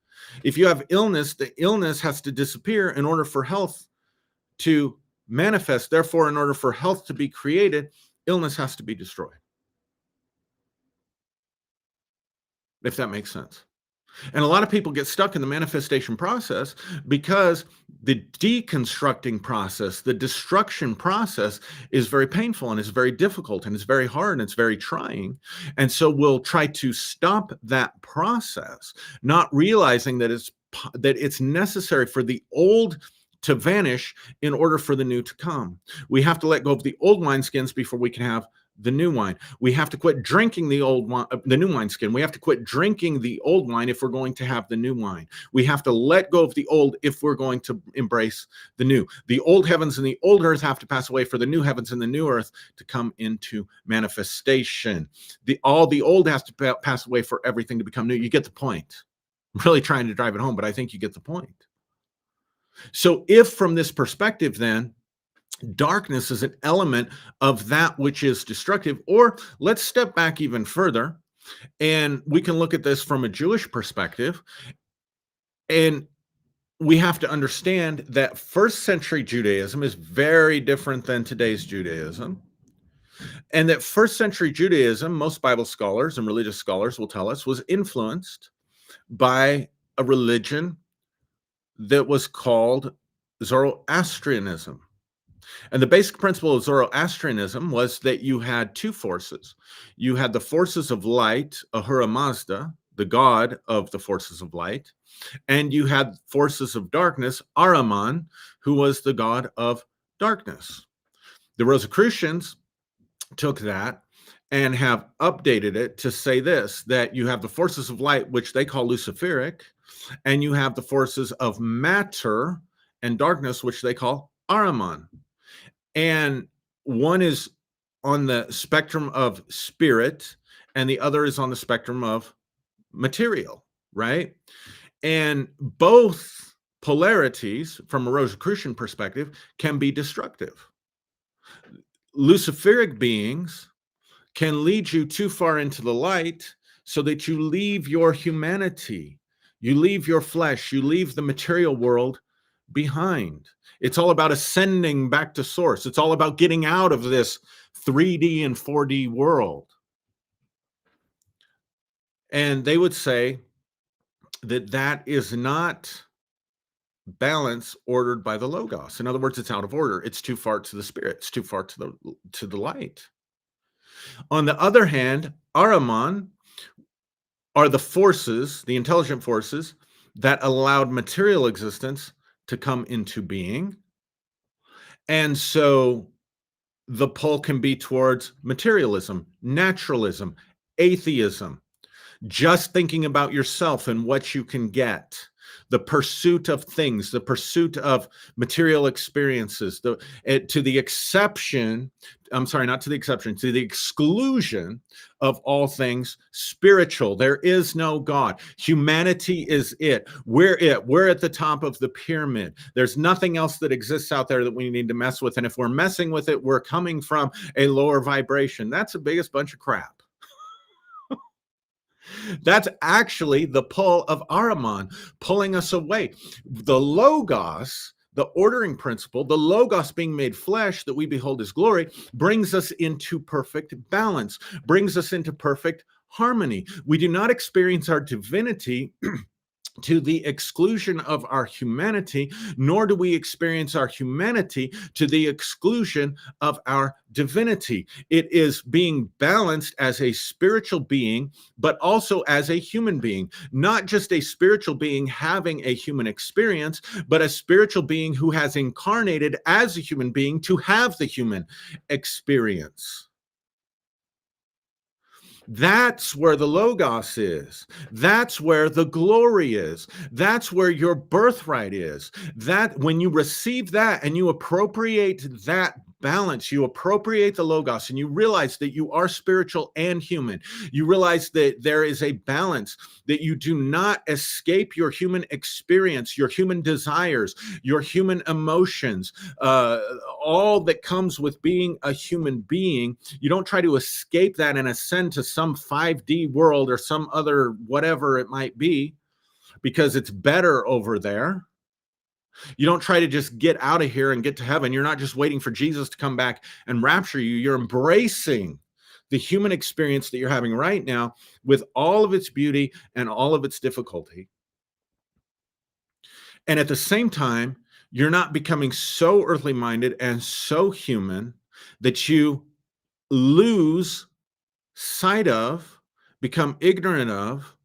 If you have illness, the illness has to disappear in order for health to manifest. Therefore, in order for health to be created, illness has to be destroyed. If that makes sense. And a lot of people get stuck in the manifestation process because the deconstructing process, the destruction process is very painful and it's very difficult and it's very hard and it's very trying. And so we'll try to stop that process, not realizing that it's necessary for the old to vanish in order for the new to come. We have to let go of the old wineskins before we can have the new wine. We have to quit drinking the old wine, the new wineskin. We have to quit drinking the old wine if we're going to have the new wine. We have to let go of the old if we're going to embrace the new. The old heavens and the old earth have to pass away for the new heavens and the new earth to come into manifestation. All the old has to pass away for everything to become new. You get the point. I'm really trying to drive it home, but I think you get the point. So if from this perspective, then, darkness is an element of that which is destructive, or let's step back even further and we can look at this from a Jewish perspective, and we have to understand that first century Judaism is very different than today's Judaism, and that first century Judaism, most Bible scholars and religious scholars will tell us, was influenced by a religion that was called Zoroastrianism. And the basic principle of Zoroastrianism was that you had two forces. You had the forces of light, Ahura Mazda, the god of the forces of light, and you had forces of darkness, Ahriman, who was the god of darkness. The Rosicrucians took that and have updated it to say this, that you have the forces of light, which they call Luciferic, and you have the forces of matter and darkness, which they call Ahriman. And one is on the spectrum of spirit, and the other is on the spectrum of material, right? And both polarities, from a Rosicrucian perspective, can be destructive. Luciferic beings can lead you too far into the light so that you leave your humanity, you leave your flesh, you leave the material world behind. It's all about ascending back to source. It's all about getting out of this 3D and 4D world. And they would say that that is not balance ordered by the Logos. In other words, it's out of order. It's too far to the spirit. It's too far to the light. On the other hand, Ahriman are the forces, the intelligent forces, that allowed material existence to come into being. And so the pull can be towards materialism, naturalism, atheism, just thinking about yourself and what you can get, the pursuit of things, the pursuit of material experiences, to the exception, I'm sorry, not to the exception, to the exclusion of all things spiritual. There is no God. Humanity is it. We're it. We're at the top of the pyramid. There's nothing else that exists out there that we need to mess with. And if we're messing with it, we're coming from a lower vibration. That's the biggest bunch of crap. That's actually the pull of Ahriman, pulling us away. The Logos, the ordering principle, the Logos being made flesh that we behold his glory, brings us into perfect balance, brings us into perfect harmony. We do not experience our divinity to the exclusion of our humanity, nor do we experience our humanity to the exclusion of our divinity. It is being balanced as a spiritual being, but also as a human being, not just a spiritual being having a human experience, but a spiritual being who has incarnated as a human being to have the human experience. That's where the Logos is. That's where the glory is. That's where your birthright is. That when you receive that and you appropriate that balance, you appropriate the Logos, and you realize that you are spiritual and human. You realize that there is a balance, that you do not escape your human experience, your human desires, your human emotions, all that comes with being a human being. You don't try to escape that and ascend to some 5D world or some other whatever it might be because it's better over there. You don't try to just get out of here and get to heaven. You're not just waiting for Jesus to come back and rapture you. You're embracing the human experience that you're having right now with all of its beauty and all of its difficulty. And at the same time, you're not becoming so earthly minded and so human that you lose sight of, become ignorant of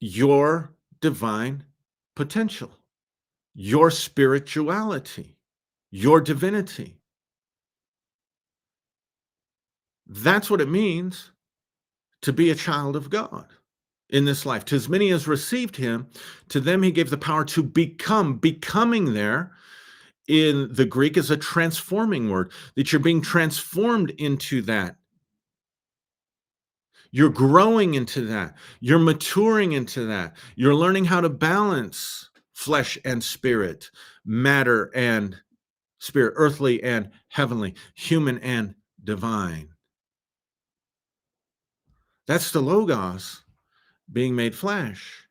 your divine potential, your spirituality, your divinity. That's what it means to be a child of God in this life. To as many as received him, to them he gave the power to become. Becoming there in the Greek is a transforming word, that you're being transformed into that. You're growing into that. You're maturing into that. You're learning how to balance flesh and spirit, matter and spirit, earthly and heavenly, human and divine. That's the Logos being made flesh.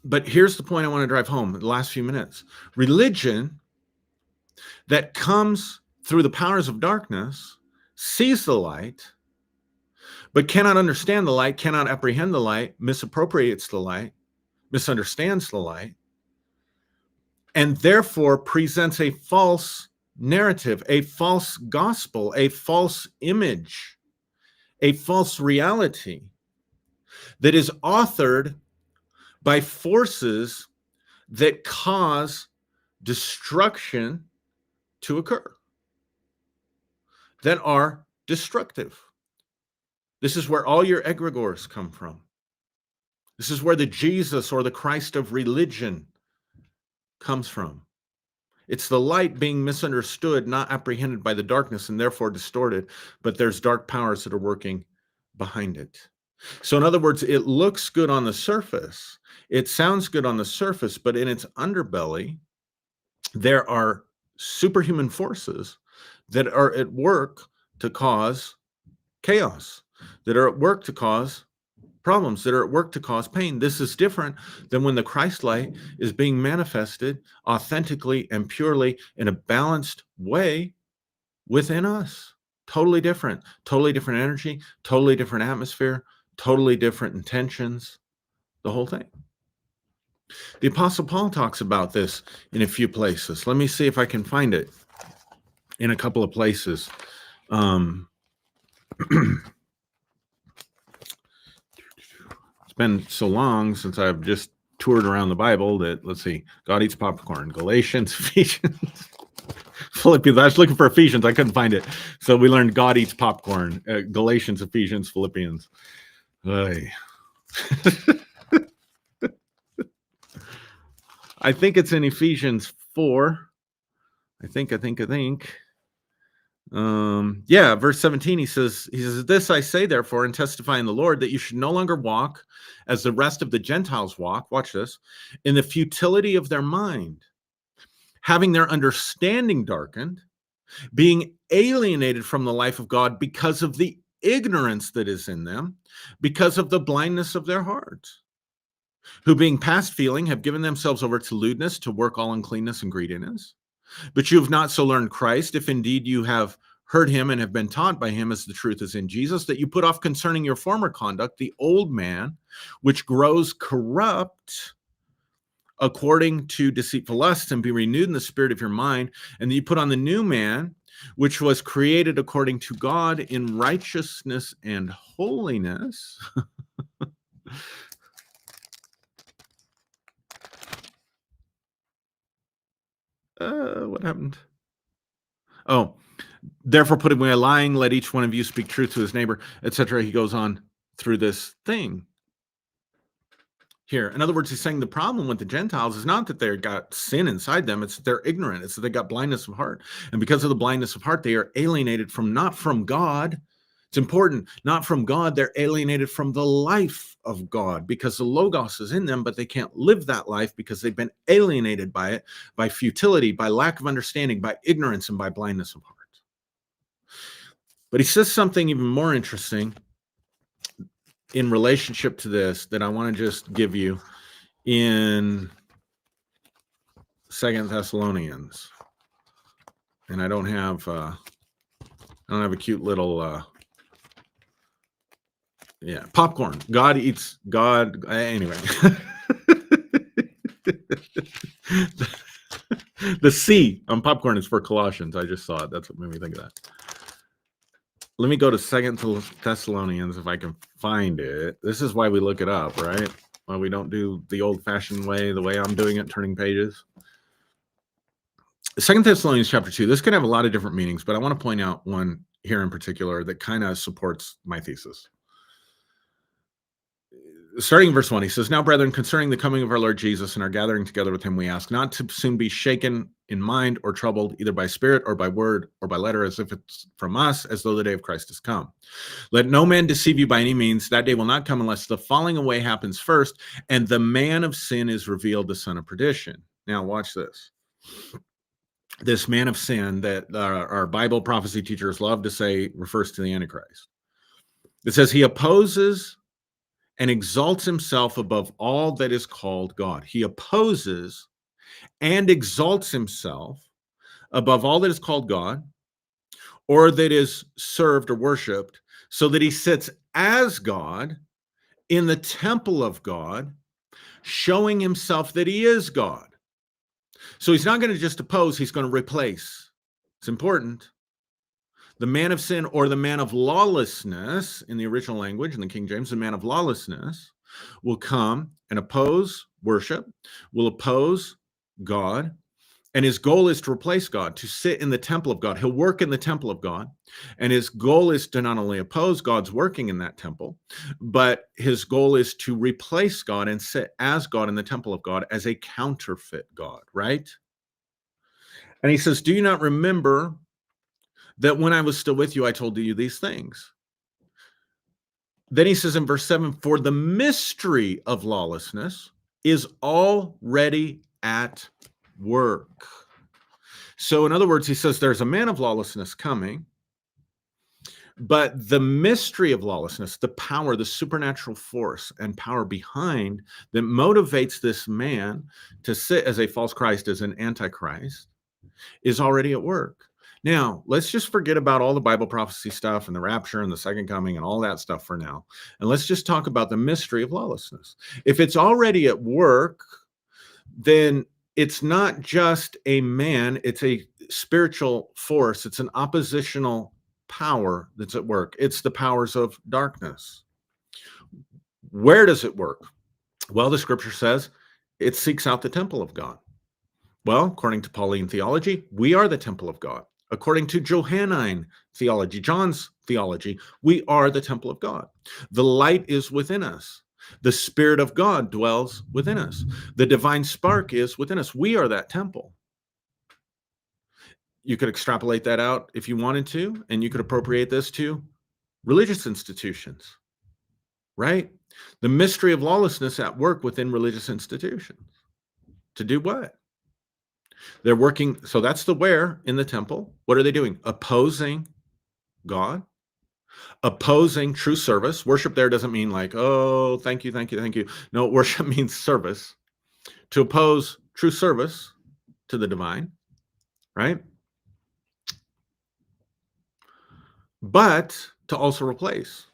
But here's the point I want to drive home in the last few minutes. Religion that comes through the powers of darkness sees the light, but cannot understand the light, cannot apprehend the light, misappropriates the light, misunderstands the light, and therefore presents a false narrative, a false gospel, a false image, a false reality that is authored by forces that cause destruction to occur, that are destructive. This is where all your egregores come from. This is where the Jesus or the Christ of religion comes from. It's the light being misunderstood, not apprehended by the darkness, and therefore distorted, but there's dark powers that are working behind it. So in other words, it looks good on the surface. It sounds good on the surface, but in its underbelly, there are superhuman forces that are at work to cause chaos, that are at work to cause problems, that are at work to cause pain. This is different than when the Christ light is being manifested authentically and purely in a balanced way within us. Totally different energy, totally different atmosphere, totally different intentions, the whole thing. The Apostle Paul talks about this in a few places. Let me see if I can find it in a couple of places. It's been so long since I've just toured around the Bible that, let's see, God eats popcorn, Galatians, Ephesians, Philippians. I was looking for Ephesians. I couldn't find it. So we learned God eats popcorn, Galatians, Ephesians, Philippians. I think it's in Ephesians 4. I think. Verse 17, he says, this I say, therefore, and testify in the Lord, that you should no longer walk as the rest of the Gentiles walk, watch this, in the futility of their mind, having their understanding darkened, being alienated from the life of God because of the ignorance that is in them, because of the blindness of their hearts, who being past feeling have given themselves over to lewdness, to work all uncleanness and greediness. But you have not so learned Christ, if indeed you have heard him and have been taught by him as the truth is in Jesus, that you put off concerning your former conduct the old man, which grows corrupt according to deceitful lusts, and be renewed in the spirit of your mind, and that you put on the new man, which was created according to God in righteousness and holiness. What happened? Oh, therefore putting away lying, let each one of you speak truth to his neighbor, etc. He goes on through this thing here. In other words, he's saying the problem with the Gentiles is not that they've got sin inside them, it's that they're ignorant, it's that they got blindness of heart. And because of the blindness of heart, they are alienated from, not from God. It's important, not from God, they're alienated from the life of God, because the Logos is in them, but they can't live that life because they've been alienated by it, by futility, by lack of understanding, by ignorance, and by blindness of heart. But he says something even more interesting in relationship to this that I want to just give you in 2 Thessalonians. And I don't have a cute little popcorn. God eats God anyway. The C on popcorn is for Colossians. I just saw it. That's what made me think of that. Let me go to 2 Thessalonians if I can find it. This is why we look it up, right? Why we don't do the old-fashioned way, the way I'm doing it, turning pages. 2 Thessalonians chapter 2. This could have a lot of different meanings, but I want to point out one here in particular that kind of supports my thesis. Starting in verse 1, he says, now, brethren, concerning the coming of our Lord Jesus and our gathering together with him, we ask not to soon be shaken in mind or troubled, either by spirit or by word or by letter, as if it's from us, as though the day of Christ has come. Let no man deceive you by any means. That day will not come unless the falling away happens first, and the man of sin is revealed, the son of perdition. Now, watch this. This man of sin that our Bible prophecy teachers love to say refers to the Antichrist. It says he opposes and exalts himself above all that is called God. He opposes and exalts himself above all that is called God, or that is served or worshiped, so that he sits as God in the temple of God, showing himself that he is God. So he's not going to just oppose, he's going to replace. It's important. The man of sin, or the man of lawlessness in the original language, in the King James, the man of lawlessness will come and oppose worship, will oppose God, and his goal is to replace God, to sit in the temple of God. He'll work in the temple of God, and his goal is to not only oppose God's working in that temple, but his goal is to replace God and sit as God in the temple of God as a counterfeit God, right? And he says, do you not remember that when I was still with you, I told you these things? Then he says in verse 7, for the mystery of lawlessness is already at work. So in other words, he says there's a man of lawlessness coming, but the mystery of lawlessness, the power, the supernatural force and power behind that motivates this man to sit as a false Christ, as an antichrist, is already at work. Now, let's just forget about all the Bible prophecy stuff and the rapture and the second coming and all that stuff for now. And let's just talk about the mystery of lawlessness. If it's already at work, then it's not just a man, it's a spiritual force. It's an oppositional power that's at work. It's the powers of darkness. Where does it work? Well, the scripture says it seeks out the temple of God. Well, according to Pauline theology, we are the temple of God. According to Johannine theology, John's theology, we are the temple of God. The light is within us. The Spirit of God dwells within us. The divine spark is within us. We are that temple. You could extrapolate that out if you wanted to, and you could appropriate this to religious institutions, right? The mystery of lawlessness at work within religious institutions. To do what? They're working, so that's the where in the temple. What are they doing? Opposing God, opposing true service. Worship there doesn't mean like, oh, thank you, thank you, thank you. No, worship means service. To oppose true service to the divine, right? but to also replace,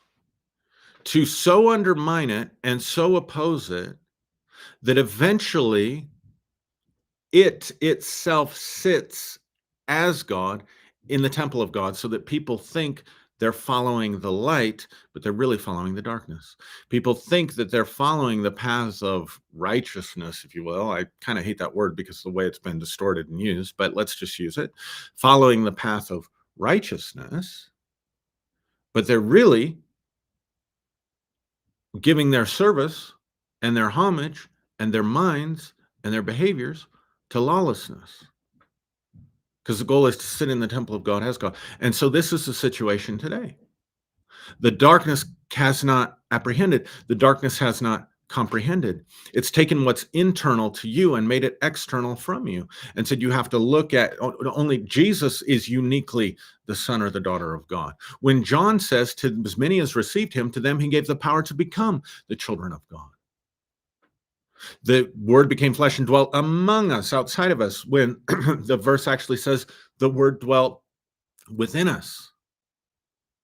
to so undermine it and so oppose it that eventually it itself sits as God in the temple of God, so that people think they're following the light, but they're really following the darkness. People think that they're following the paths of righteousness, if you will. I kind of hate that word because of the way it's been distorted and used, but let's just use it. Following the path of righteousness, but they're really giving their service and their homage and their minds and their behaviors to lawlessness. Because the goal is to sit in the temple of God as God. And so this is the situation today. The darkness has not apprehended. The darkness has not comprehended. It's taken what's internal to you and made it external from you, and said you have to look at only Jesus is uniquely the son or the daughter of God. When John says, to as many as received him, to them he gave the power to become the children of God. The word became flesh and dwelt among us, outside of us, when the verse actually says the word dwelt within us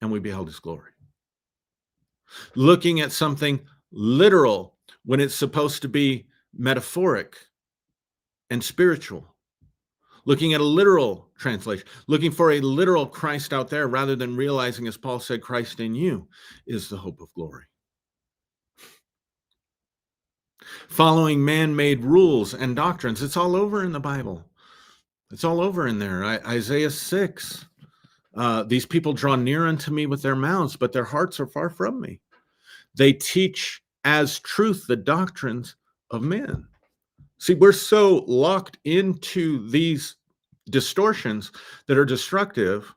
and we beheld his glory. Looking at something literal when it's supposed to be metaphoric and spiritual. Looking at a literal translation, looking for a literal Christ out there, rather than realizing, as Paul said, Christ in you is the hope of glory. Following man-made rules and doctrines. It's all over in the Bible. It's all over in there. Isaiah 6. These people draw near unto me with their mouths, but their hearts are far from me. They teach as truth the doctrines of men. See, we're so locked into these distortions that are destructive.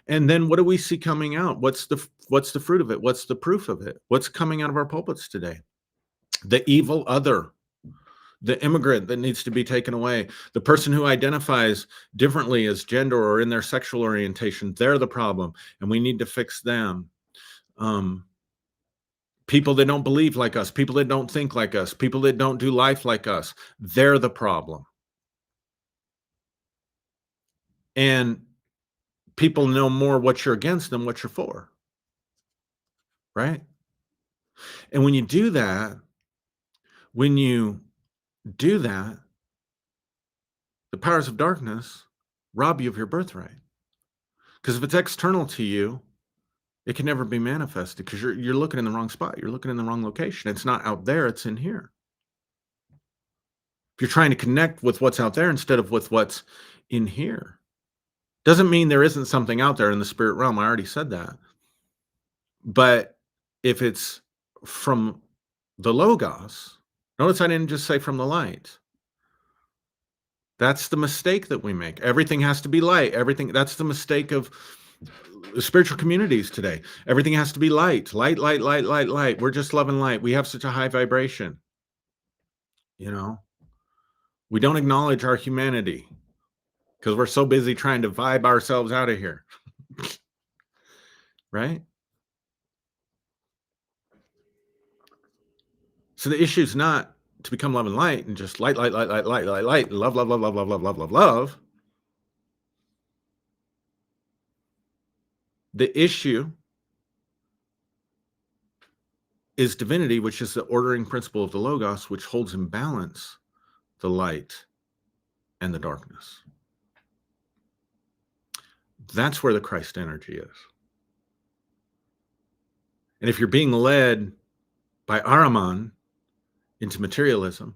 And then what do we see coming out? What's the fruit of it? What's the proof of it? What's coming out of our pulpits today? The evil other, the immigrant that needs to be taken away, the person who identifies differently as gender or in their sexual orientation, they're the problem, and we need to fix them. People that don't believe like us, people that don't think like us, people that don't do life like us, they're the problem. And people know more what you're against than what you're for, right? And when you do that, the powers of darkness rob you of your birthright. Because if it's external to you, it can never be manifested, because you're looking in the wrong spot. You're looking in the wrong location. It's not out there, it's in here. If you're trying to connect with what's out there instead of with what's in here, doesn't mean there isn't something out there in the spirit realm. I already said that. But if it's from the Logos, notice I didn't just say from the light. That's the mistake that we make. Everything has to be light. That's the mistake of spiritual communities today. Everything has to be light. Light, light, light, light, light. We're just loving light. We have such a high vibration. You know, we don't acknowledge our humanity because we're so busy trying to vibe ourselves out of here. Right? So the issue is not to become love and light and just light, light, light, light, light, light, light, love, love, love, love, love, love, love, love, love. The issue is divinity, which is the ordering principle of the Logos, which holds in balance the light and the darkness. That's where the Christ energy is. And if you're being led by Ahriman into materialism,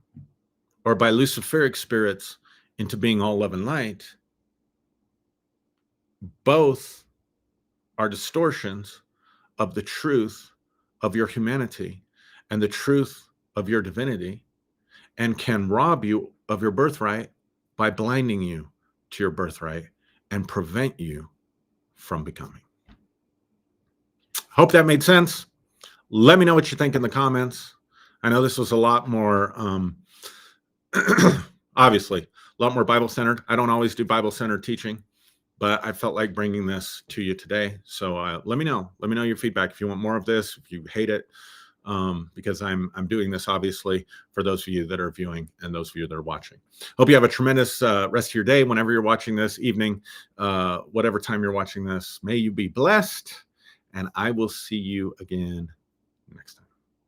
or by Luciferic spirits into being all love and light, both are distortions of the truth of your humanity and the truth of your divinity, and can rob you of your birthright by blinding you to your birthright and prevent you from becoming. Hope that made sense. Let me know what you think in the comments. I know this was a lot more, obviously, a lot more Bible-centered. I don't always do Bible-centered teaching, but I felt like bringing this to you today. So let me know. Let me know your feedback. If you want more of this, if you hate it, because I'm doing this obviously for those of you that are viewing and those of you that are watching. Hope you have a tremendous rest of your day whenever you're watching this, evening, whatever time you're watching this. May you be blessed, and I will see you again next time.